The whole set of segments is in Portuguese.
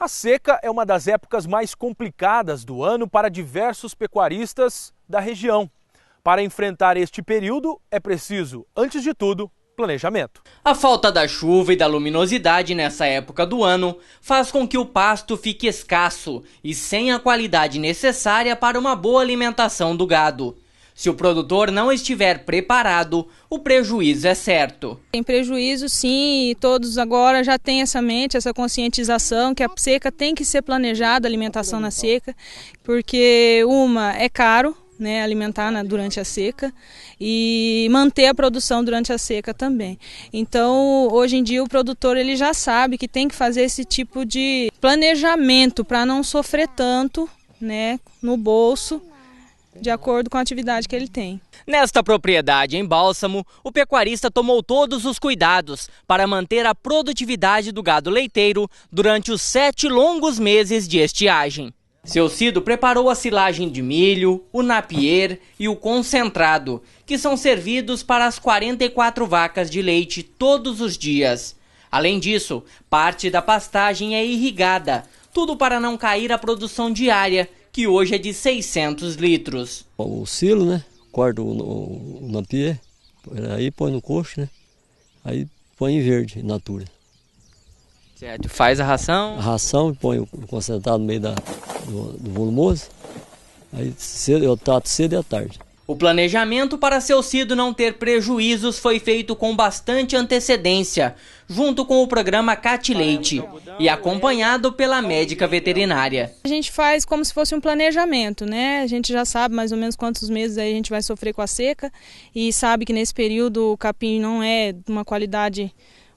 A seca é uma das épocas mais complicadas do ano para diversos pecuaristas da região. Para enfrentar este período, é preciso, antes de tudo, planejamento. A falta da chuva e da luminosidade nessa época do ano faz com que o pasto fique escasso e sem a qualidade necessária para uma boa alimentação do gado. Se o produtor não estiver preparado, o prejuízo é certo. Tem prejuízo sim, e todos agora já têm essa mente, essa conscientização que a seca tem que ser planejada, a alimentação na seca, porque é caro, né, alimentar durante a seca e manter a produção durante a seca também. Então, hoje em dia o produtor ele já sabe que tem que fazer esse tipo de planejamento para não sofrer tanto, né, no bolso, de acordo com a atividade que ele tem. Nesta propriedade em Bálsamo, o pecuarista tomou todos os cuidados para manter a produtividade do gado leiteiro durante os 7 longos meses de estiagem. Seu Cido preparou a silagem de milho, o napier e o concentrado, que são servidos para as 44 vacas de leite todos os dias. Além disso, parte da pastagem é irrigada, tudo para não cair a produção diária, que hoje é de 600 litros. O silo, né? Corta o napier, aí põe no coxo, né? Aí põe em verde, in natura. Certo, faz a ração? A ração, põe o concentrado no meio do volumoso. Aí eu trato cedo e à tarde. O planejamento para seu Cido não ter prejuízos foi feito com bastante antecedência, junto com o programa Cat Leite e acompanhado pela médica veterinária. A gente faz como se fosse um planejamento, né? A gente já sabe mais ou menos quantos meses aí a gente vai sofrer com a seca e sabe que nesse período o capim não é de uma qualidade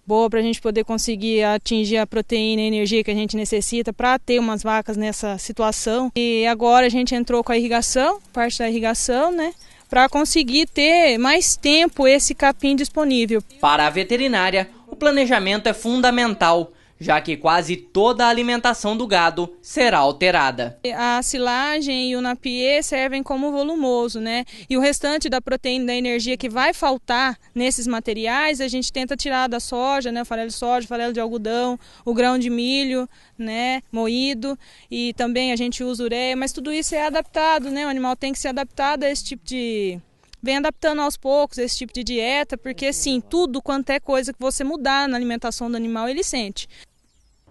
boa para a gente poder conseguir atingir a proteína e a energia que a gente necessita para ter umas vacas nessa situação. E agora a gente entrou com a irrigação, parte da irrigação, né? Para conseguir ter mais tempo esse capim disponível. Para a veterinária, o planejamento é fundamental, já que quase toda a alimentação do gado será alterada. A silagem e o napier servem como volumoso, né? E o restante da proteína e da energia que vai faltar nesses materiais, a gente tenta tirar da soja, né? O farelo de soja, o farelo de algodão, o grão de milho, né? Moído, e também a gente usa ureia, mas tudo isso é adaptado, né? O animal tem que ser adaptado a esse tipo de... Vem adaptando aos poucos esse tipo de dieta, porque sim, tudo quanto é coisa que você mudar na alimentação do animal, ele sente.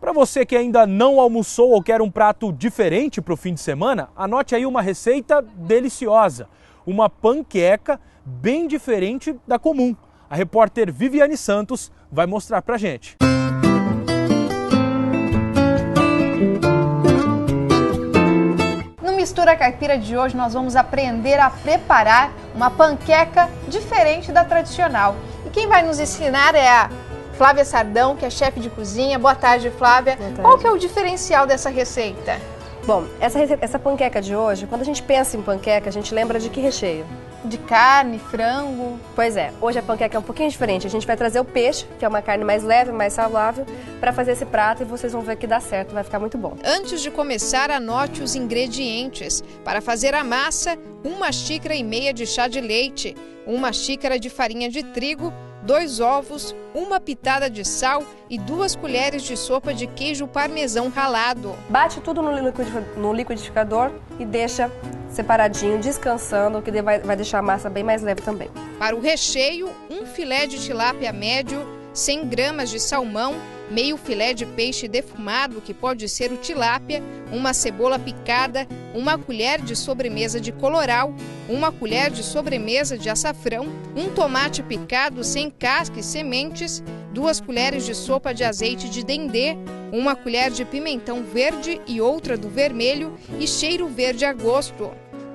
Para você que ainda não almoçou ou quer um prato diferente para o fim de semana, anote aí uma receita deliciosa. Uma panqueca bem diferente da comum. A repórter Viviane Santos vai mostrar pra gente. Mistura Caipira de hoje nós vamos aprender a preparar uma panqueca diferente da tradicional. E quem vai nos ensinar é a Flávia Sardão, que é chefe de cozinha. Boa tarde, Flávia. Boa tarde. Qual que é o diferencial dessa receita? Bom, essa panqueca de hoje, quando a gente pensa em panqueca, a gente lembra de que recheio? De carne, frango. Pois é, hoje a panqueca é um pouquinho diferente. A gente vai trazer o peixe, que é uma carne mais leve, mais saudável, para fazer esse prato e vocês vão ver que dá certo, vai ficar muito bom. Antes de começar, anote os ingredientes. Para fazer a massa, 1,5 xícaras de chá de leite, 1 xícara de farinha de trigo, 2 ovos, 1 pitada de sal e 2 colheres de sopa de queijo parmesão ralado. Bate tudo no liquidificador e deixa separadinho, descansando, que vai deixar a massa bem mais leve também. Para o recheio, 1 filé de tilápia médio, 100 gramas de salmão, meio filé de peixe defumado, que pode ser o tilápia, 1 cebola picada, 1 colher de sobremesa de coloral, 1 colher de sobremesa de açafrão, 1 tomate picado sem casca e sementes, 2 colheres de sopa de azeite de dendê, 1 colher de pimentão verde e outra do vermelho e cheiro verde a gosto.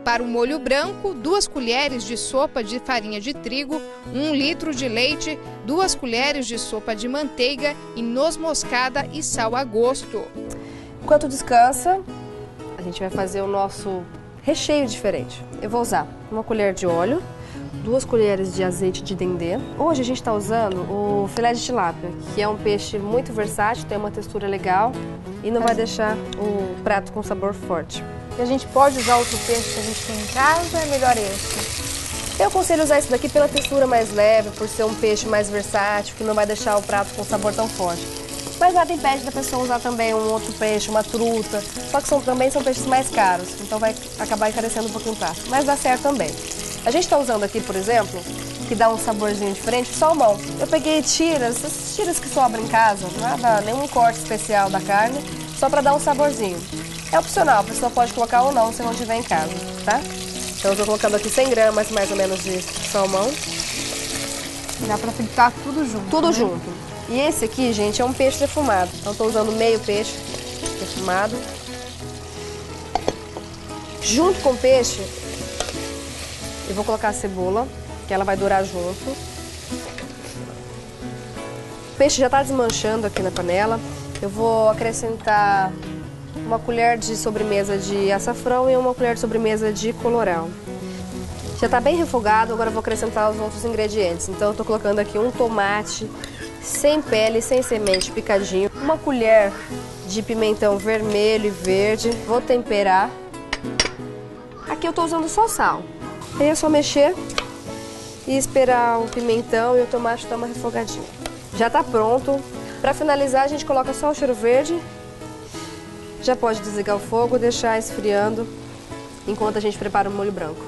Para o molho branco, 2 colheres de sopa de farinha de trigo, 1 litro de leite, 2 colheres de sopa de manteiga e noz moscada e sal a gosto. Enquanto descansa, a gente vai fazer o nosso recheio diferente. Eu vou usar 1 colher de óleo, 2 colheres de azeite de dendê. Hoje a gente está usando o filé de tilápia, que é um peixe muito versátil, tem uma textura legal e não vai deixar o prato com sabor forte. E a gente pode usar outro peixe que a gente tem em casa ou é melhor esse? Eu aconselho usar esse daqui pela textura mais leve, por ser um peixe mais versátil, que não vai deixar o prato com sabor tão forte. Mas nada impede da pessoa usar também um outro peixe, uma truta, só que também são peixes mais caros, então vai acabar encarecendo um pouquinho o prato, mas dá certo também. A gente está usando aqui, por exemplo, que dá um saborzinho diferente, salmão. Eu peguei tiras, essas tiras que sobram em casa, nada, nenhum corte especial da carne, só para dar um saborzinho. É opcional, a pessoa pode colocar ou não se não tiver em casa, tá? Então eu estou colocando aqui 100 gramas mais ou menos de salmão. Dá para fritar tudo junto. Tudo né? junto. E esse aqui, gente, é um peixe defumado. Então estou usando meio peixe defumado. Junto com o peixe, eu vou colocar a cebola, que ela vai dourar junto. O peixe já está desmanchando aqui na panela. Eu vou acrescentar uma colher de sobremesa de açafrão e uma colher de sobremesa de colorau. Já está bem refogado, agora eu vou acrescentar os outros ingredientes. Então eu estou colocando aqui um tomate sem pele, sem semente, picadinho. Uma colher de pimentão vermelho e verde. Vou temperar. Aqui eu estou usando só sal. Aí é só mexer e esperar o pimentão e o tomate dar uma refogadinha. Já está pronto. Para finalizar, a gente coloca só o cheiro verde. Já pode desligar o fogo, deixar esfriando enquanto a gente prepara o molho branco.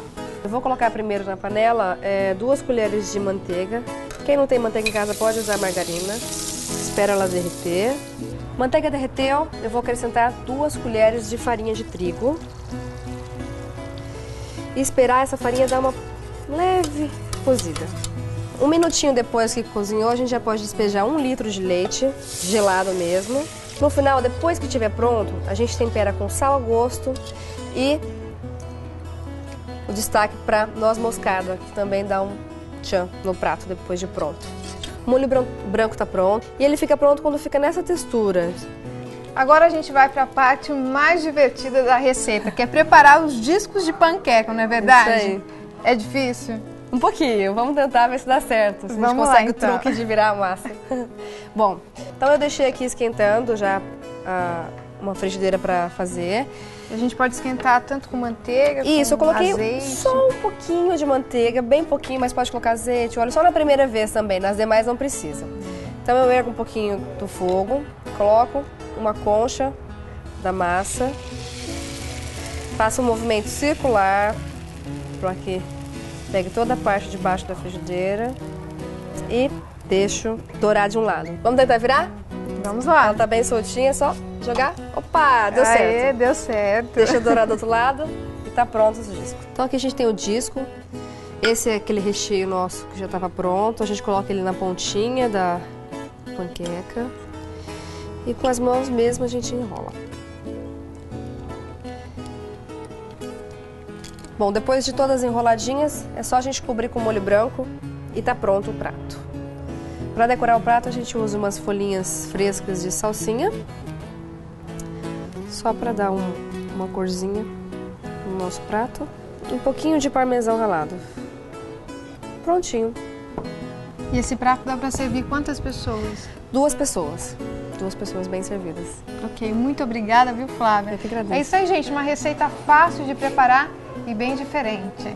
Eu vou colocar primeiro na panela 2 colheres de manteiga. Quem não tem manteiga em casa pode usar margarina. Espera ela derreter. Manteiga derreteu, eu vou acrescentar 2 colheres de farinha de trigo. E esperar essa farinha dar uma leve cozida. Um minutinho depois que cozinhou, a gente já pode despejar 1 litro de leite, gelado mesmo. No final, depois que estiver pronto, a gente tempera com sal a gosto e o destaque para noz moscada, que também dá um tchan no prato depois de pronto. O molho branco está pronto e ele fica pronto quando fica nessa textura. Agora a gente vai para a parte mais divertida da receita, que é preparar os discos de panqueca, não é verdade? Isso aí. É difícil? Um pouquinho, vamos tentar ver se dá certo, se a gente consegue o truque de virar a massa. Bom, então eu deixei aqui esquentando já uma frigideira para fazer. A gente pode esquentar tanto com manteiga, Isso, eu com coloquei azeite. só um pouquinho de manteiga, bem pouquinho, mas pode colocar azeite, óleo, só na primeira vez também, nas demais não precisa. Então eu ergo um pouquinho do fogo, coloco uma concha da massa, faço um movimento circular para que pegue toda a parte de baixo da frigideira e deixo dourar de um lado. Vamos tentar virar? Vamos lá. Ela tá bem soltinha, é só jogar. Opa, deu certo. Deu certo. Deixa eu dourar do outro lado e tá pronto esse disco. Então aqui a gente tem o disco. Esse é aquele recheio nosso que já estava pronto. A gente coloca ele na pontinha da panqueca. E com as mãos mesmo a gente enrola. Bom, depois de todas as enroladinhas, é só a gente cobrir com molho branco e tá pronto o prato. Para decorar o prato, a gente usa umas folhinhas frescas de salsinha. Só para dar uma corzinha no nosso prato. Um pouquinho de parmesão ralado. Prontinho. E esse prato dá para servir quantas pessoas? 2 pessoas. 2 pessoas bem servidas. Ok, muito obrigada, viu, Flávia? Eu que agradeço. É isso aí, gente. Uma receita fácil de preparar e bem diferente.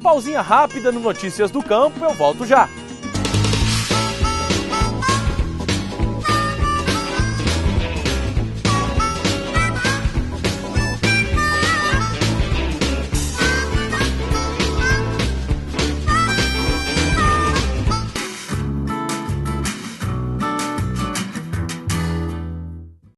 Pausinha rápida no Notícias do Campo, eu volto já.